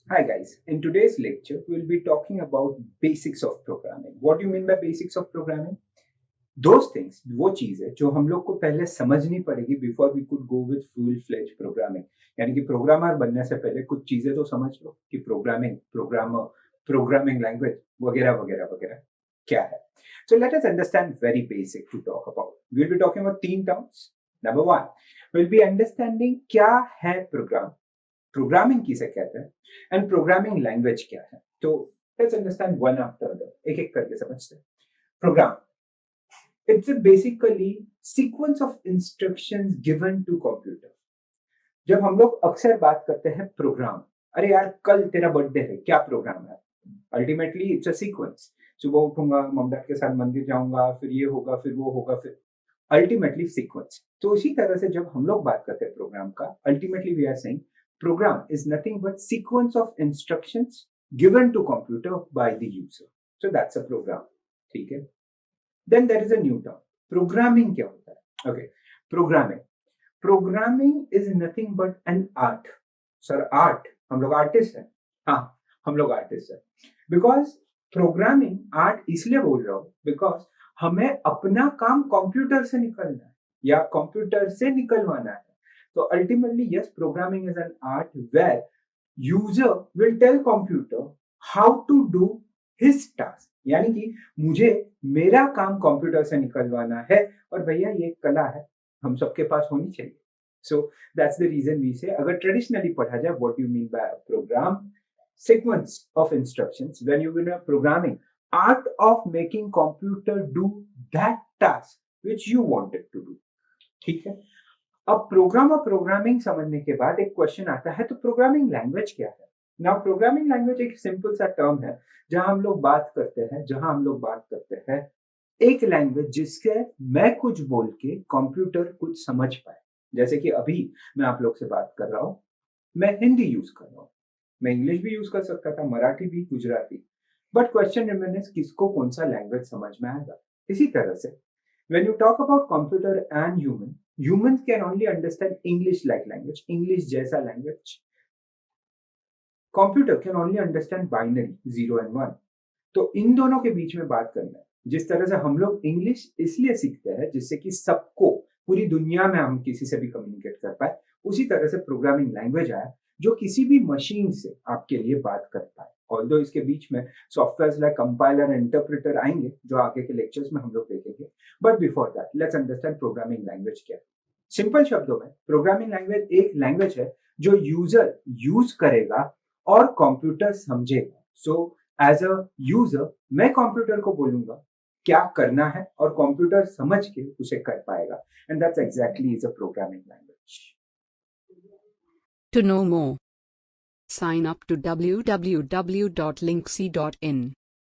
Hi guys, in today's lecture we'll be talking about basics of programming. What do you mean by basics of programming? Those things, वो चीज है जो हम लोग को पहले समझनी पड़ेगी before we could go with full fledge programming. यानी कि प्रोग्रामर बनने से पहले कुछ चीजें तो समझ लो कि प्रोग्रामिंग, प्रोग्रामर, प्रोग्रामिंग लैंग्वेज वगैरह वगैरह वगैरह क्या है। So let us understand very basic to talk about. We'll be talking about तीन terms. Number one, we'll be understanding क्या है प्रोग्राम, प्रोग्रामिंग किसे कहते हैं एंड प्रोग्रामिंग लैंग्वेज क्या है। तो let's understand one after the, एक एक करके समझते हैं। Program, it's basically sequence of instructions given to computer. जब हम लोग अक्सर बात करते हैं प्रोग्राम, अरे यार कल तेरा बर्थडे है, क्या प्रोग्राम है? Ultimately it's a sequence. सुबह उठूंगा, मम डैड के साथ मंदिर जाऊंगा, फिर ये होगा, फिर वो होगा, फिर अल्टीमेटली सीक्वेंस। तो उसी तरह से जब हम लोग बात करते हैं प्रोग्राम का, ultimately we are saying program is nothing but sequence of instructions given to computer by the user. So that's a program. ठीक है? Then there is a new term. Programming क्या होता है? Okay. Programming. Programming is nothing but an art. Sir, art. हम लोग artist हैं. हाँ, हम लोग आर्टिस्ट हैं. Because प्रोग्रामिंग आर्ट इसलिए बोल रहा हूँ बिकॉज हमें अपना काम कंप्यूटर से निकलना है या कंप्यूटर से निकलवाना है। So ultimately, yes, programming is an art where user will tell computer how to do his task. यानी कि मुझे मेरा काम कंप्यूटर से निकलवाना है और भैया ये कला है, हम सबके पास होनी चाहिए। So that's the reason we say, अगर traditionally पढ़ा जाए, what do you mean by a program? Sequence of instructions when you were programming, art of making computer do that task which you wanted to do. ठीक है? अब programme और programming समझने के बाद एक क्वेश्चन आता है, तो प्रोग्रामिंग लैंग्वेज क्या है? नाउ प्रोग्रामिंग लैंग्वेज एक सिंपल सा टर्म है जहां हम लोग बात करते हैं एक लैंग्वेज जिसके मैं कुछ बोल के कंप्यूटर कुछ समझ पाए। जैसे कि अभी मैं आप लोग से बात कर रहा हूं, मैं हिंदी यूज कर रहा हूं, मैं इंग्लिश भी यूज कर सकता था, मराठी भी, गुजराती, बट क्वेश्चन रिमेन्स किसको कौन सा लैंग्वेज समझ में आएगा। इसी तरह से when you talk about computer and humans can only understand English like language, English जैसा language. Computer can only understand binary, 0 and 1. तो इन दोनों के बीच में बात करना है। जिस तरह से हम लोग इंग्लिश इसलिए सीखते हैं जिससे कि सबको, पूरी दुनिया में हम किसी से भी कम्युनिकेट कर पाए, उसी तरह से प्रोग्रामिंग लैंग्वेज आया जो किसी भी मशीन से आपके लिए बात कर पाए। ऑल्दो इसके बीच में software like compiler and interpreter आएंगे जो आगे के लेक्चर्स में हम लोग देखेंगे, but before that let's understand programming language क्या है। सिंपल शब्दों में प्रोग्रामिंग लैंग्वेज एक लैंग्वेज है जो यूजर यूज करेगा और कंप्यूटर समझेगा। सो एज अ यूजर मैं कंप्यूटर को बोलूंगा क्या करना है और कंप्यूटर समझ के उसे कर पाएगा, and that's exactly is a programming language. To know more, sign up to www.linksy.in.